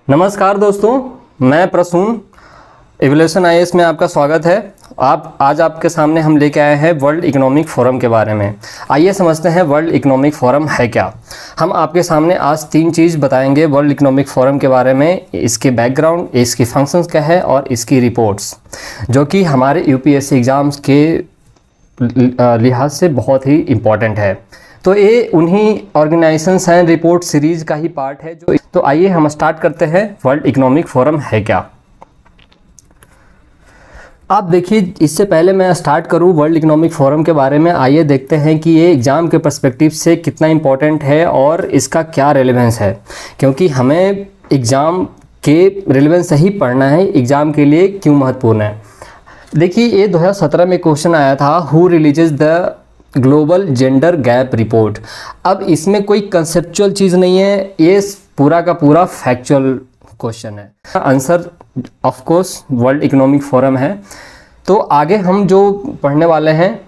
नमस्कार दोस्तों, मैं प्रसून इवोल्यूशन आईएएस में आपका स्वागत है। आज आपके सामने हम लेके आए हैं वर्ल्ड इकोनॉमिक फोरम के बारे में। आइए समझते हैं वर्ल्ड इकोनॉमिक फोरम है क्या। हम आपके सामने आज 3 चीज़ बताएंगे वर्ल्ड इकोनॉमिक फोरम के बारे में, इसके बैकग्राउंड, इसकी फंक्शंस क्या है और इसकी रिपोर्ट्स, जो कि हमारे यूपीएससी एग्ज़ाम्स के लिहाज से बहुत ही इम्पॉर्टेंट है। तो ये उन्हीं ऑर्गेनाइजेशंस हैं, रिपोर्ट सीरीज़ का ही पार्ट है जो। तो आइए हम स्टार्ट करते हैं वर्ल्ड इकोनॉमिक फोरम है क्या। आप देखिए, इससे पहले मैं स्टार्ट करूं वर्ल्ड इकोनॉमिक फोरम के बारे में, आइए देखते हैं कि ये एग्ज़ाम के पर्सपेक्टिव से कितना इम्पोर्टेंट है और इसका क्या रेलेवेंस है। क्योंकि हमें एग्ज़ाम के रेलेवेंस से ही पढ़ना है, एग्ज़ाम के लिए क्यों महत्वपूर्ण है। देखिए, ये 2017 में क्वेश्चन आया था, who releases the global gender gap report. अब इसमें कोई कंसेप्चुअल चीज़ नहीं है, ये पूरा का पूरा फैक्चुअल क्वेश्चन है। Answer of course world economic forum है। तो आगे हम जो पढ़ने वाले हैं,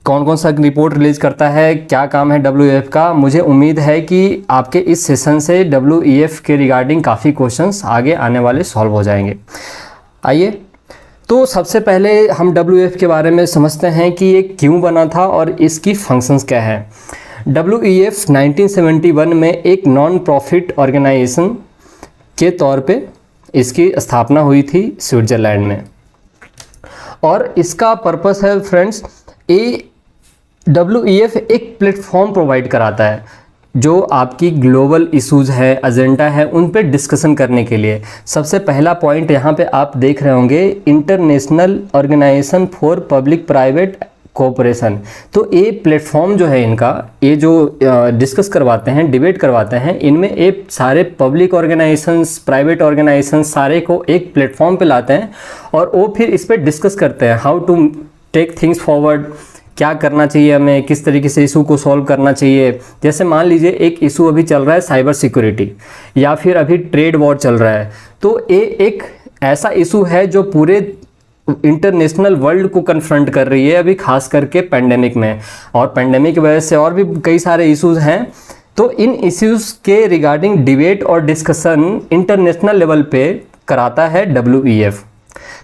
कौन कौन सा रिपोर्ट रिलीज करता है, क्या काम है WEF का, मुझे उम्मीद है कि आपके इस सेशन से WEF के रिगार्डिंग काफ़ी क्वेश्चंस आगे आने वाले सॉल्व हो जाएंगे। आइए, तो सबसे पहले हम WEF के बारे में समझते हैं कि ये क्यों बना था और इसकी फंक्शंस क्या है। WEF 1971 में एक नॉन प्रॉफिट ऑर्गेनाइजेशन के तौर पे इसकी स्थापना हुई थी स्विट्ज़रलैंड में, और इसका पर्पस है फ्रेंड्स, WEF एक प्लेटफॉर्म प्रोवाइड कराता है जो आपकी ग्लोबल इश्यूज़ है, एजेंडा है, उन पे डिस्कशन करने के लिए। सबसे पहला पॉइंट यहाँ पे आप देख रहे होंगे, international organisation for public private cooperation. तो ये प्लेटफॉर्म जो है इनका, ये जो डिस्कस करवाते हैं, डिबेट करवाते हैं, इनमें ये सारे पब्लिक ऑर्गेनाइजेशंस, प्राइवेट ऑर्गेनाइजेशंस सारे को एक प्लेटफॉर्म पे लाते हैं और वो फिर इस पर डिस्कस करते हैं, how to take things forward, क्या करना चाहिए हमें, किस तरीके से इशू को सॉल्व करना चाहिए। जैसे मान लीजिए एक इशू अभी चल रहा है साइबर सिक्योरिटी, या फिर अभी ट्रेड वॉर चल रहा है, तो ये एक ऐसा इशू है जो पूरे इंटरनेशनल वर्ल्ड को कन्फ्रंट कर रही है अभी, खास करके पैंडेमिक में, और पैंडेमिक की वजह से और भी कई सारे इश्यूज हैं। तो इन इश्यूज के रिगार्डिंग डिबेट और डिस्कशन इंटरनेशनल लेवल पे कराता है WEF।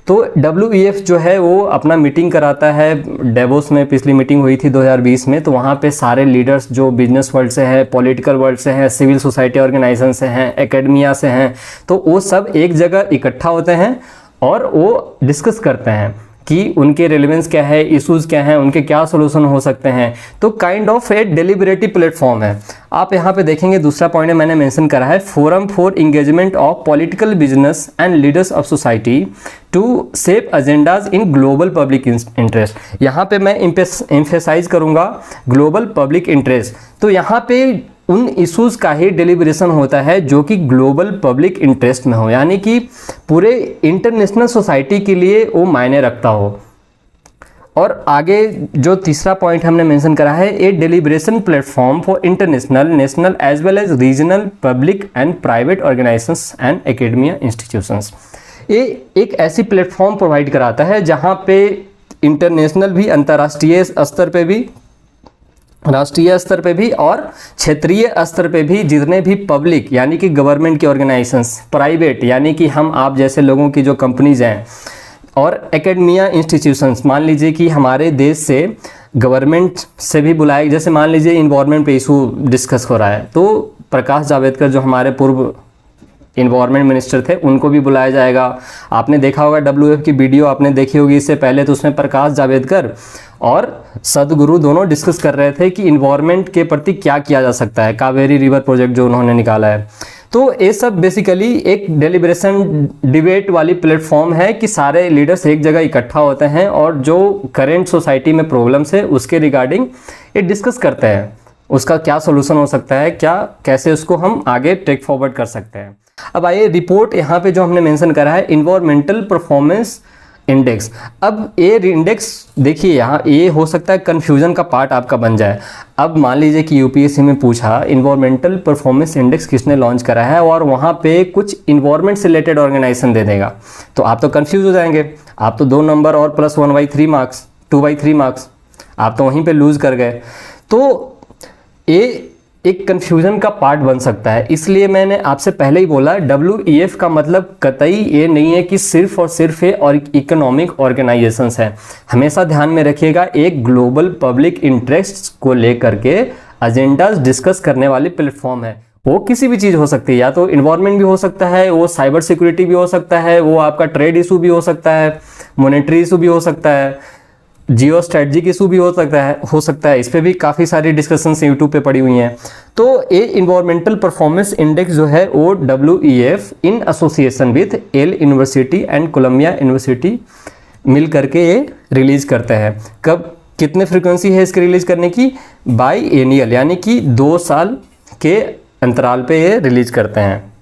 तो WEF जो है वो अपना मीटिंग कराता है डेवोस में। पिछली मीटिंग हुई थी 2020 में, तो वहाँ पे सारे लीडर्स जो बिजनेस वर्ल्ड से हैं, पॉलिटिकल वर्ल्ड से हैं, सिविल सोसाइटी ऑर्गेनाइजेशन से हैं, एकेडमिया से हैं, तो वो सब एक जगह इकट्ठा होते हैं और वो डिस्कस करते हैं कि उनके रेलेवेंस क्या है, इश्यूज़ क्या हैं, उनके क्या सोल्यूशन हो सकते हैं। तो kind of A deliberative platform है। आप यहाँ पे देखेंगे, दूसरा पॉइंट मैंने मेंशन करा है, forum for engagement of political business and leaders of society to shape agendas in global public interest. यहाँ पे मैं एम्फेसाइज करूँगा ग्लोबल पब्लिक इंटरेस्ट। तो यहाँ पे उन इश्यूज़ का ही डिलीब्रेशन होता है जो कि ग्लोबल पब्लिक इंटरेस्ट में हो, यानी कि पूरे इंटरनेशनल सोसाइटी के लिए वो मायने रखता हो। और आगे जो तीसरा पॉइंट हमने मेंशन करा है, a deliberation platform for international, national as well as regional public and private organisations and academia institutions. ये एक ऐसी प्लेटफॉर्म प्रोवाइड कराता है जहाँ पे इंटरनेशनल भी, अंतर्राष्ट्रीय स्तर पे भी, राष्ट्रीय स्तर पे भी और क्षेत्रीय स्तर पे भी जितने भी पब्लिक यानी कि गवर्नमेंट के ऑर्गेनाइजेशंस, प्राइवेट यानी कि हम आप जैसे लोगों की जो कंपनीज हैं, और एकेडमिया इंस्टीट्यूशंस, मान लीजिए कि हमारे देश से गवर्नमेंट से भी बुलाए, जैसे मान लीजिए इन्वायरमेंट पे इशू डिस्कस हो रहा है, तो प्रकाश जावड़ेकर जो हमारे पूर्व इन्वायरमेंट मिनिस्टर थे, उनको भी बुलाया जाएगा। आपने देखा होगा WEF की वीडियो आपने देखी होगी इससे पहले, तो उसमें प्रकाश जावड़ेकर और सदगुरु दोनों डिस्कस कर रहे थे कि इन्वायरमेंट के प्रति क्या किया जा सकता है, कावेरी रिवर प्रोजेक्ट जो उन्होंने निकाला है। तो ये सब बेसिकली एक डेलिब्रेशन डिबेट वाली प्लेटफॉर्म है कि सारे लीडर्स एक जगह इकट्ठा होते हैं और जो करेंट सोसाइटी में प्रॉब्लम्स है उसके रिगार्डिंग ये डिस्कस करते हैं, उसका क्या सोल्यूशन हो सकता है, क्या कैसे उसको हम आगे टेक फॉरवर्ड कर सकते हैं। अब आइए, रिपोर्ट यहाँ पे जो हमने मेंशन करा है, इन्वायरमेंटल परफॉर्मेंस इंडेक्स। अब ये इंडेक्स देखिए, यहाँ ये हो सकता है कन्फ्यूजन का पार्ट आपका बन जाए। अब मान लीजिए कि UPSC में पूछा इन्वायरमेंटल परफॉर्मेंस इंडेक्स किसने लॉन्च करा है, और वहाँ पे कुछ इन्वायरमेंट से रिलेटेड ऑर्गेनाइजेशन दे देगा, तो आप तो कन्फ्यूज हो जाएंगे। आप तो 2 नंबर और प्लस 1/3 मार्क्स, 2/3 मार्क्स आप तो वहीं पर लूज़ कर गए। तो ये एक कन्फ्यूज़न का पार्ट बन सकता है। इसलिए मैंने आपसे पहले ही बोला, WEF का मतलब कतई ये नहीं है कि सिर्फ और सिर्फ ये और इकोनॉमिक ऑर्गेनाइजेशंस है। हमेशा ध्यान में रखिएगा, एक ग्लोबल पब्लिक इंटरेस्ट को लेकर के एजेंडाज डिस्कस करने वाली प्लेटफॉर्म है। वो किसी भी चीज़ हो सकती है, या तो इन्वायरमेंट भी हो सकता है, वो साइबर सिक्योरिटी भी हो सकता है, वो आपका ट्रेड इशू भी हो सकता है, मॉनेटरी इशू भी हो सकता है, जियो स्ट्रेटजिक इशू भी हो सकता है। इस पे भी काफ़ी सारी डिस्कशंस यूट्यूब पे पड़ी हुई हैं। तो ये इन्वायरमेंटल परफॉर्मेंस इंडेक्स जो है वो WEF in association with Yale University and Columbia University मिल करके ये रिलीज करते हैं। कब, कितने फ्रीक्वेंसी है इसके रिलीज करने की? बाई एनियल, यानी कि 2 साल के अंतराल पे ये रिलीज करते हैं।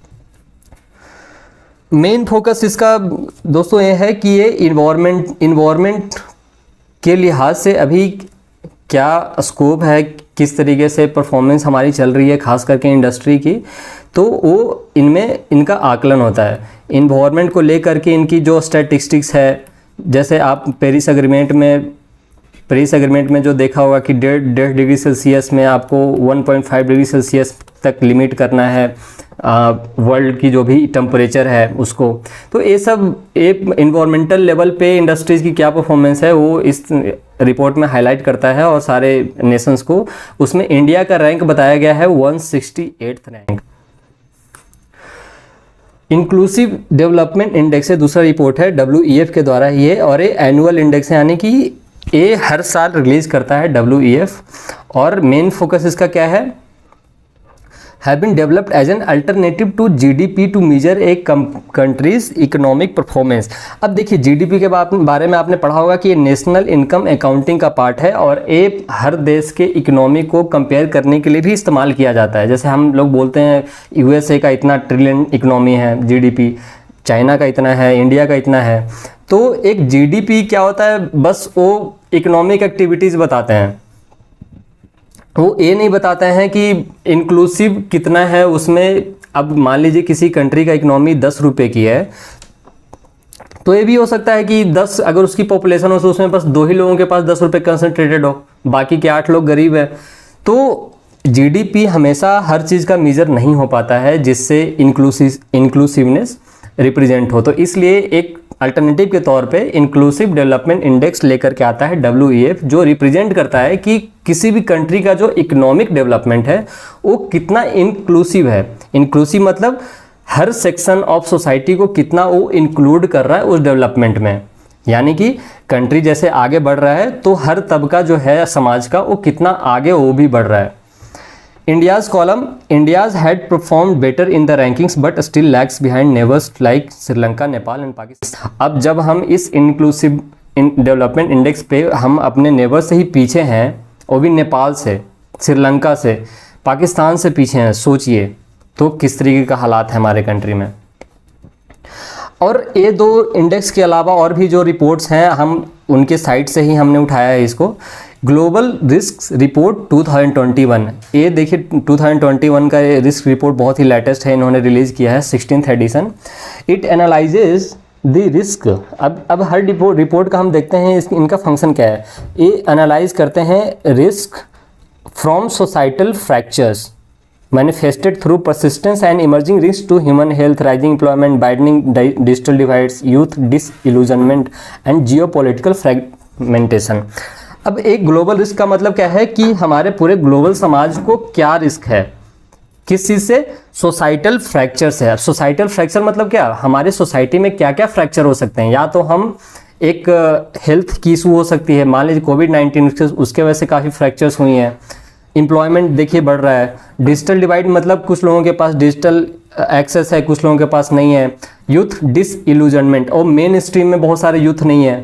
मेन फोकस इसका दोस्तों ये है कि ये इन्वायरमेंट के लिहाज से अभी क्या स्कोप है, किस तरीके से परफॉर्मेंस हमारी चल रही है, खास करके इंडस्ट्री की, तो वो इनमें इनका आकलन होता है। इन्वायरमेंट को लेकर के इनकी जो स्टैटिस्टिक्स है, जैसे आप पेरिस एग्रीमेंट में जो देखा होगा कि 1.5 डिग्री सेल्सियस में आपको 1.5 डिग्री सेल्सियस तक लिमिट करना है वर्ल्ड की जो भी टेम्परेचर है उसको। तो ये सब एक इन्वायरमेंटल लेवल पे इंडस्ट्रीज़ की क्या परफॉर्मेंस है वो इस रिपोर्ट में हाईलाइट करता है, और सारे नेशंस को उसमें इंडिया का रैंक बताया गया है 168th rank. Inclusive development index है, दूसरा रिपोर्ट है WEF के द्वारा ये, और ये एनुअल इंडेक्स है, यानी कि ये हर साल रिलीज करता है WEF। और मेन फोकस इसका क्या है? have been developed as an alternative to GDP to measure a country's economic performance। अब देखिए GDP के बारे में आपने पढ़ा होगा कि ये नेशनल इनकम अकाउंटिंग का पार्ट है, और ये हर देश के इकोनॉमी को कंपेयर करने के लिए भी इस्तेमाल किया जाता है। जैसे हम लोग बोलते हैं USA का इतना ट्रिलियन इकोनॉमी है GDP, चाइना का इतना है, इंडिया का इतना है। तो एक GDP क्या होता है? बस वो इकोनॉमिक एक्टिविटीज़ बताते हैं, वो ये नहीं बताते हैं कि इंक्लूसिव कितना है उसमें। अब मान लीजिए किसी कंट्री का इकोनॉमी 10 रुपये की है, तो ये भी हो सकता है कि 10 अगर उसकी पॉपुलेशन हो तो उसमें बस 2 ही लोगों के पास 10 रुपये कंसनट्रेटेड हो, बाकी के 8 लोग गरीब है। तो GDP हमेशा हर चीज़ का मेजर नहीं हो पाता है जिससे इंक्लूसिवनेस रिप्रेजेंट हो। तो इसलिए एक अल्टरनेटिव के तौर पे इंक्लूसिव डेवलपमेंट इंडेक्स लेकर के आता है WEF, जो रिप्रेजेंट करता है कि किसी भी कंट्री का जो इकोनॉमिक डेवलपमेंट है वो कितना इंक्लूसिव है। इंक्लूसिव मतलब हर सेक्शन ऑफ सोसाइटी को कितना वो इंक्लूड कर रहा है उस डेवलपमेंट में, यानी कि कंट्री जैसे आगे बढ़ रहा है तो हर तबका जो है समाज का वो कितना आगे वो भी बढ़ रहा है। India's column, India's had performed better in the rankings but still lags behind neighbors like Sri Lanka, Nepal and Pakistan। अब जब हम इस इंक्लूसिव डेवलपमेंट इंडेक्स पे हम अपने नेबर से ही पीछे हैं, वो भी नेपाल से, श्रीलंका से, पाकिस्तान से पीछे हैं, सोचिए तो किस तरीके का हालात है हमारे कंट्री में। और ये 2 इंडेक्स के अलावा और भी जो रिपोर्ट्स हैं हम उनके साइट से ही हमने उठाया है इसको। ग्लोबल रिस्क रिपोर्ट 2021, ये देखिए 2021 का रिस्क रिपोर्ट बहुत ही लेटेस्ट है, इन्होंने रिलीज़ किया है 16th edition. It analyses the risk. अब हर रिपोर्ट का हम देखते हैं इनका फंक्शन क्या है। ये एनालाइज करते हैं risk from societal fractures manifested through persistence and emerging risks to human health, rising employment, widening digital divides, youth disillusionment and geopolitical fragmentation। अब एक ग्लोबल रिस्क का मतलब क्या है कि हमारे पूरे ग्लोबल समाज को क्या रिस्क है, किस चीज़ से? सोसाइटल फ्रैक्चर से। अब सोसाइटल फ्रैक्चर मतलब क्या? हमारे सोसाइटी में क्या क्या फ्रैक्चर हो सकते हैं। या तो हम एक हेल्थ की इशू हो सकती है, मान लीजिए कोविड-19 उसके वजह से काफ़ी फ्रैक्चर्स हुई हैं। एम्प्लॉयमेंट देखिए बढ़ रहा है। डिजिटल डिवाइड मतलब कुछ लोगों के पास डिजिटल एक्सेस है, कुछ लोगों के पास नहीं है। यूथ डिसइल्यूजनमेंट, और मेन स्ट्रीम में बहुत सारे यूथ नहीं है,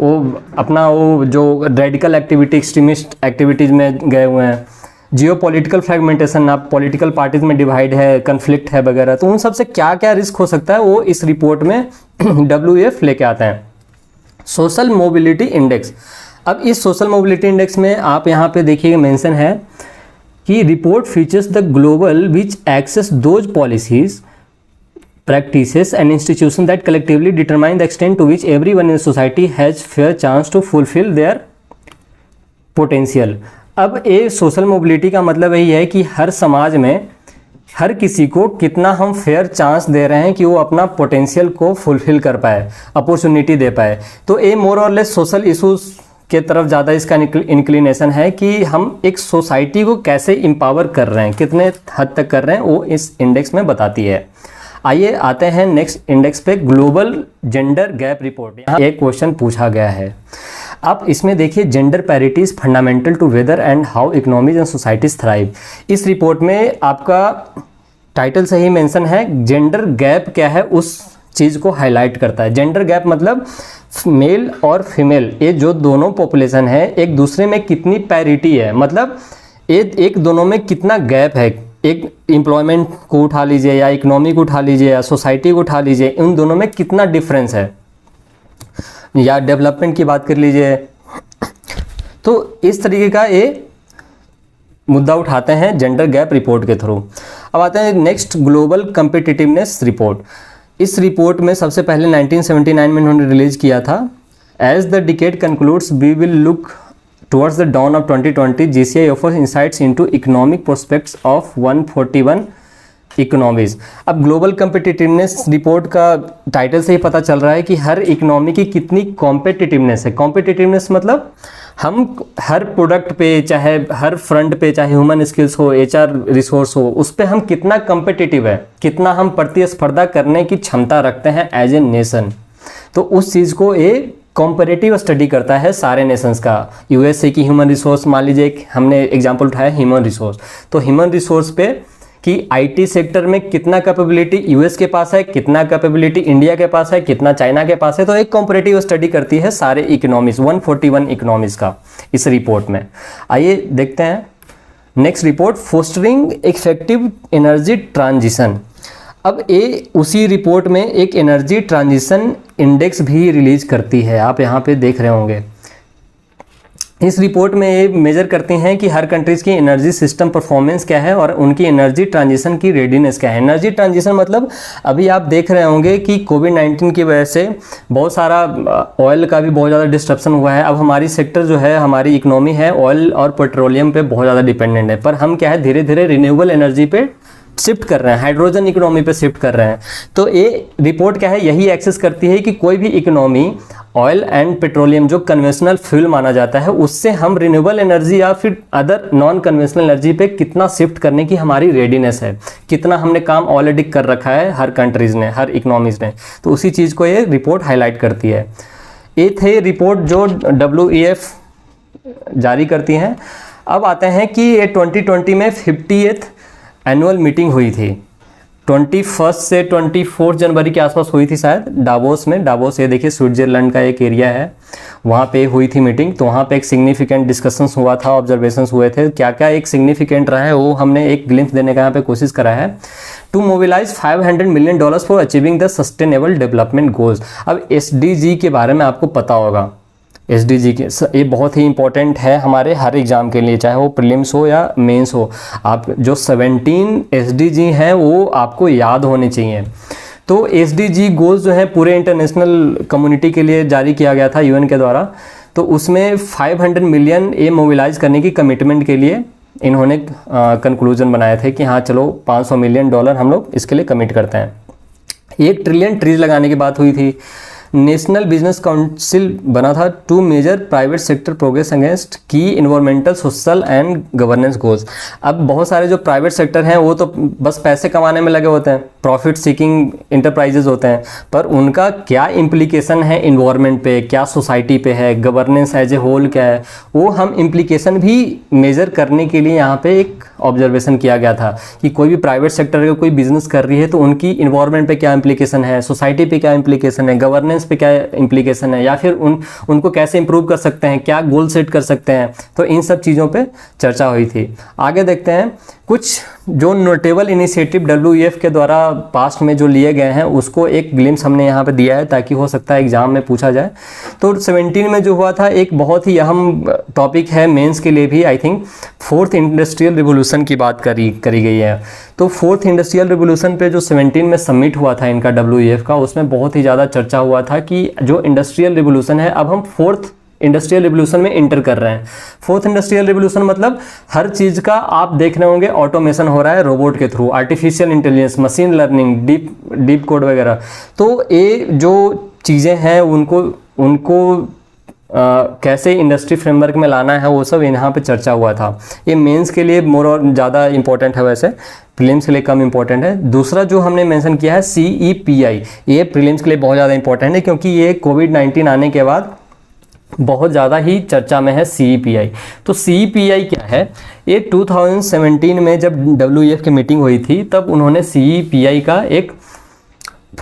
वो अपना वो जो रेडिकल एक्टिविटी, एक्सट्रीमिस्ट एक्टिविटीज़ में गए हुए हैं। जियो पॉलिटिकल फ्रेगमेंटेशन, आप पॉलिटिकल पार्टीज में डिवाइड है, कन्फ्लिक्ट है वगैरह। तो उन सब से क्या क्या रिस्क हो सकता है वो इस रिपोर्ट में WEF लेके आता है। Social mobility index. अब इस सोशल मोबिलिटी इंडेक्स में आप यहाँ पे देखिएगा मेंशन है कि report features the global which access those policies, practices and institutions that collectively determine the extent to which everyone in society has fair chance to fulfill their potential। अब ये social mobility का मतलब यही है कि हर समाज में हर किसी को कितना हम फेयर चांस दे रहे हैं कि वो अपना पोटेंशियल को फुलफिल कर पाए, अपॉर्चुनिटी दे पाए। तो ये मोर और लेस सोशल इशूज़ के तरफ ज़्यादा इसका इंक्लिनेशन है कि हम एक सोसाइटी को कैसे एम्पावर कर रहे हैं, कितने हद तक कर रहे हैं, वो इस इंडेक्स में बताती है। आइए आते हैं नेक्स्ट इंडेक्स पे, ग्लोबल जेंडर गैप रिपोर्ट। यहाँ एक क्वेश्चन पूछा गया है, आप इसमें देखिए, gender parity is fundamental to whether and how economies and societies thrive. इस रिपोर्ट में आपका टाइटल से ही मेंशन है, जेंडर गैप क्या है उस चीज़ को हाईलाइट करता है। जेंडर गैप मतलब मेल और फीमेल, ये जो दोनों पॉपुलेशन है एक दूसरे में कितनी पैरिटी है, मतलब एक दोनों में कितना गैप है। एक एम्प्लॉयमेंट को उठा लीजिए या इकोनॉमी को उठा लीजिए या सोसाइटी को उठा लीजिए, उन दोनों में कितना डिफरेंस है, या डेवलपमेंट की बात कर लीजिए। तो इस तरीके का ये मुद्दा उठाते हैं जेंडर गैप रिपोर्ट के थ्रू। अब आते हैं नेक्स्ट, ग्लोबल कम्पिटिटिवनेस रिपोर्ट। इस रिपोर्ट में सबसे पहले 1979 में इन्होंने रिलीज किया था। As the decade concludes we will look towards the dawn of 2020, GCI offers insights into economic prospects of 141 economies. अब ग्लोबल कम्पिटिटिवनेस रिपोर्ट का टाइटल से ही पता चल रहा है कि हर इकोनॉमी की कितनी कॉम्पिटिटिवनेस है। कॉम्पिटिटिवनेस मतलब हम हर प्रोडक्ट पे, चाहे हर फ्रंट पे, चाहे ह्यूमन स्किल्स हो, एचआर रिसोर्स हो, उस पे हम कितना कम्पिटिटिव है, कितना हम प्रतिस्पर्धा करने की क्षमता रखते हैं एज ए नेशन। तो उस चीज़ को ये कॉम्परेटिव स्टडी करता है सारे नेशंस का। यूएसए की ह्यूमन रिसोर्स, मान लीजिए हमने एग्जाम्पल उठाया ह्यूमन रिसोर्स, तो ह्यूमन रिसोर्स पे कि आईटी सेक्टर में कितना कैपेबिलिटी यूएस के पास है, कितना कैपेबिलिटी इंडिया के पास है, कितना चाइना के पास है। तो एक कॉम्परेटिव स्टडी करती है सारे इकोनॉमीज, 141 इकोनॉमीज का इस रिपोर्ट में। आइए देखते हैं next report, fostering effective energy transition. अब ये उसी रिपोर्ट में एक एनर्जी ट्रांजिशन इंडेक्स भी रिलीज करती है, आप यहाँ पे देख रहे होंगे। इस रिपोर्ट में ये मेजर करते हैं कि हर कंट्रीज़ की एनर्जी सिस्टम परफॉर्मेंस क्या है और उनकी एनर्जी ट्रांजिशन की रेडीनेस क्या है। एनर्जी ट्रांजिशन मतलब अभी आप देख रहे होंगे कि कोविड-19 की वजह से बहुत सारा ऑयल का भी बहुत ज़्यादा डिस्ट्रप्शन हुआ है। अब हमारी सेक्टर जो है, हमारी इकोनॉमी है, ऑयल और पेट्रोलियम पे बहुत ज़्यादा डिपेंडेंट है, पर हम क्या है धीरे धीरे रिन्यूएबल एनर्जी पे शिफ्ट कर रहे हैं, हाइड्रोजन इकोनॉमी पे शिफ्ट कर रहे हैं। तो ये रिपोर्ट क्या है, यही एक्सेस करती है कि कोई भी इकोनॉमी ऑयल एंड पेट्रोलियम जो कन्वेंशनल फ्यूल माना जाता है, उससे हम रिन्यूएबल एनर्जी या फिर अदर नॉन कन्वेंशनल एनर्जी पे कितना शिफ्ट करने की हमारी रेडीनेस है, कितना हमने काम ऑलरेडी कर रखा है हर कंट्रीज़ ने, हर इकोनॉमीज़ ने। तो उसी चीज़ को ये रिपोर्ट हाईलाइट करती है। ये थे रिपोर्ट जो WEF जारी करती हैं। अब आते हैं कि ये 2020 में 50th एनुअल मीटिंग हुई थी, 21 से 24 जनवरी के आसपास हुई थी शायद, डावोस में। डावोस ये देखिए स्विट्जरलैंड का एक एरिया है, वहाँ पे हुई थी मीटिंग। तो वहाँ पे एक सिग्निफिकेंट डिस्कशंस हुआ था, ऑब्जर्वेशंस हुए थे। क्या क्या एक सिग्निफिकेंट रहा है वो हमने एक ग्लिम्स देने का यहाँ पे कोशिश करा है। To mobilise $500 million for achieving the sustainable development goals. अब SDG के बारे में आपको पता होगा, SDG के ये बहुत ही इंपॉर्टेंट है हमारे हर एग्ज़ाम के लिए, चाहे वो प्रीलिम्स हो या मेंस हो। आप जो 17 SDG हैं वो आपको याद होने चाहिए। तो SDG गोल्स जो है पूरे इंटरनेशनल कम्युनिटी के लिए जारी किया गया था UN के द्वारा। तो उसमें 500 मिलियन ये मोबिलाइज करने की कमिटमेंट के लिए इन्होंने कंक्लूजन बनाए थे कि हाँ चलो $500 मिलियन हम लोग इसके लिए कमिट करते हैं। 1 ट्रिलियन ट्रीज लगाने की बात हुई थी। नेशनल बिजनेस काउंसिल बना था to major private sector progress against key environmental, social and governance goals. अब बहुत सारे जो प्राइवेट सेक्टर हैं वो तो बस पैसे कमाने में लगे होते हैं, प्रॉफिट सीकिंग इंटरप्राइजेज होते हैं, पर उनका क्या इम्प्लीकेशन है इन्वायरमेंट पे, क्या सोसाइटी पे है, गवर्नेंस एज ए होल क्या है, वो हम इम्प्लीकेशन भी मेजर करने के लिए यहाँ पे एक ऑब्जर्वेशन किया गया था कि कोई भी प्राइवेट सेक्टर अगर कोई बिजनेस कर रही है तो उनकी इन्वायरमेंट पे क्या इम्प्लीकेशन है, सोसाइटी पे क्या इम्प्लीकेशन है, गवर्नेंस पे क्या इम्प्लीकेशन है, या फिर उनको कैसे इंप्रूव कर सकते हैं, क्या गोल सेट कर सकते हैं। तो इन सब चीज़ों पे चर्चा हुई थी। आगे देखते हैं कुछ जो नोटेबल इनिशिएटिव WEF के द्वारा पास्ट में जो लिए गए हैं उसको एक ग्लिम्स हमने यहाँ पे दिया है ताकि हो सकता है एग्जाम में पूछा जाए। तो 17 में जो हुआ था एक बहुत ही अहम टॉपिक है मेंस के लिए भी, I think 4th industrial revolution की बात करी गई है। तो 4th इंडस्ट्रियल रिवोल्यूशन पे जो 17 में समिट हुआ था इनका WEF का, उसमें बहुत ही ज़्यादा चर्चा हुआ था कि जो इंडस्ट्रियल रिवोल्यूशन है अब हम 4th इंडस्ट्रियल रिवोल्यूशन में इंटर कर रहे हैं। फोर्थ इंडस्ट्रियल रिवोल्यूशन मतलब हर चीज़ का आप देख रहे होंगे ऑटोमेशन हो रहा है रोबोट के through, artificial intelligence, machine learning, deep code वगैरह। तो ये जो चीज़ें हैं उनको कैसे इंडस्ट्री फ्रेमवर्क में लाना है वो सब यहाँ पे चर्चा हुआ था। ये मेंस के लिए मोर और ज़्यादा इंपॉर्टेंट है, वैसे प्रीलिम्स के लिए कम इंपॉर्टेंट है। दूसरा जो हमने मेंशन किया है CEPI, ये प्रीलिम्स के लिए बहुत ज़्यादा इंपॉर्टेंट है क्योंकि ये कोविड-19 आने के बाद बहुत ज़्यादा ही चर्चा में है CEPI। तो CEPI क्या है, ये 2017 में जब WEF की मीटिंग हुई थी तब उन्होंने CEPI का एक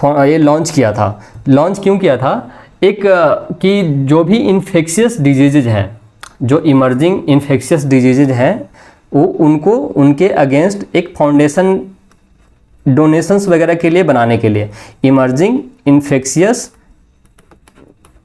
ये लॉन्च किया था। लॉन्च क्यों किया था, एक कि जो भी इन्फेक्शियस डिजीज़ हैं, जो इमर्जिंग इन्फेक्शियस डिजीज़ हैं, वो उनको उनके अगेंस्ट एक फाउंडेशन डोनेशंस वगैरह के लिए बनाने के लिए, इमर्जिंग इन्फेक्शियस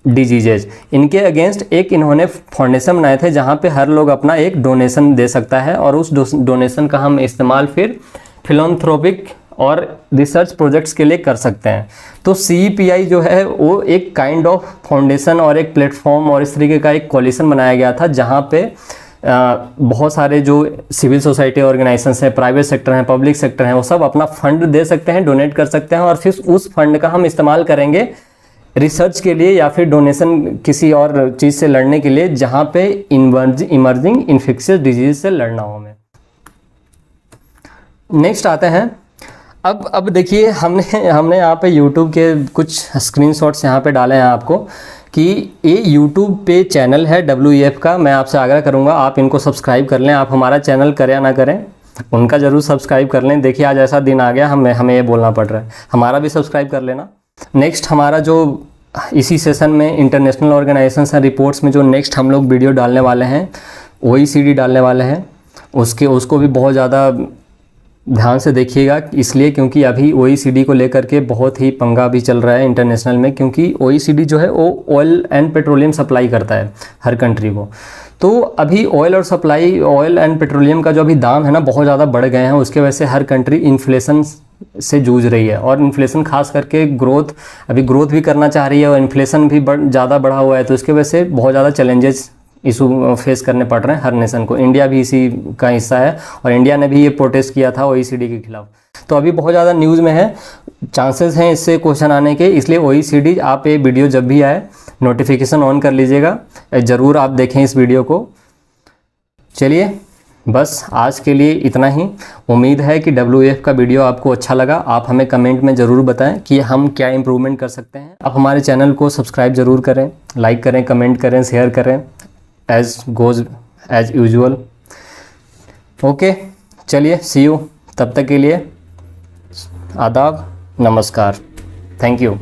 डिजीजेज, इनके अगेंस्ट एक इन्होंने फाउंडेशन बनाए थे जहाँ पे हर लोग अपना एक डोनेशन दे सकता है और उस डोनेशन का हम इस्तेमाल फिर फिलैंथ्रोपिक और रिसर्च प्रोजेक्ट्स के लिए कर सकते हैं। तो CEPI जो है वो एक काइंड ऑफ फाउंडेशन और एक प्लेटफॉर्म और इस तरीके का एक कोलिशन बनाया गया था जहाँ पे बहुत सारे जो सिविल सोसाइटी ऑर्गेनाइजेशंस हैं, प्राइवेट सेक्टर हैं, पब्लिक सेक्टर हैं, वो सब अपना फंड दे सकते हैं, डोनेट कर सकते हैं और फिर उस फंड का हम इस्तेमाल करेंगे रिसर्च के लिए या फिर डोनेशन किसी और चीज़ से लड़ने के लिए जहाँ पे इमर्जिंग इन्फेक्शियस डिजीज से लड़ना हो हमें। नेक्स्ट आते हैं, अब देखिए हमने यहाँ पे YouTube के कुछ स्क्रीनशॉट्स यहाँ पे डाले हैं आपको कि ये YouTube पे चैनल है WEF का। मैं आपसे आग्रह करूँगा आप इनको सब्सक्राइब कर लें। आप हमारा चैनल करें या ना करें, उनका ज़रूर सब्सक्राइब कर लें। देखिए आज ऐसा दिन आ गया हमें ये बोलना पड़ रहा है, हमारा भी सब्सक्राइब कर लेना। नेक्स्ट हमारा जो इसी सेशन में इंटरनेशनल ऑर्गेनाइजेशंस हैं रिपोर्ट्स में जो नेक्स्ट हम लोग वीडियो डालने वाले हैं, OECD डालने वाले हैं, उसको भी बहुत ज़्यादा ध्यान से देखिएगा, इसलिए क्योंकि अभी OECD को लेकर के बहुत ही पंगा भी चल रहा है इंटरनेशनल में, क्योंकि OECD जो है वो ऑयल एंड पेट्रोलियम सप्लाई करता है हर कंट्री को। तो अभी ऑयल एंड पेट्रोलियम का जो अभी दाम है ना बहुत ज़्यादा बढ़ गए हैं, उसके वजह से हर कंट्री इन्फ्लेशन से जूझ रही है और इन्फ्लेशन खास करके ग्रोथ भी करना चाह रही है और इन्फ्लेशन भी ज़्यादा बढ़ा हुआ है, तो इसके वजह से बहुत ज़्यादा चैलेंजेस इशू फेस करने पड़ रहे हैं हर नेशन को। इंडिया भी इसी का हिस्सा है और इंडिया ने भी ये प्रोटेस्ट किया था OECD के खिलाफ। तो अभी बहुत ज़्यादा न्यूज़ में है, चांसेस हैं इससे क्वेश्चन आने के, इसलिए OECD आप ये वीडियो जब भी आए नोटिफिकेशन ऑन कर लीजिएगा, ज़रूर आप देखें इस वीडियो को। चलिए बस आज के लिए इतना ही। उम्मीद है कि WEF का वीडियो आपको अच्छा लगा। आप हमें कमेंट में ज़रूर बताएं कि हम क्या इम्प्रूवमेंट कर सकते हैं। आप हमारे चैनल को सब्सक्राइब ज़रूर करें, लाइक करें, कमेंट करें, शेयर करें, एज यूजुअल। ओके चलिए, सी यू, तब तक के लिए आदाब, नमस्कार, थैंक यू।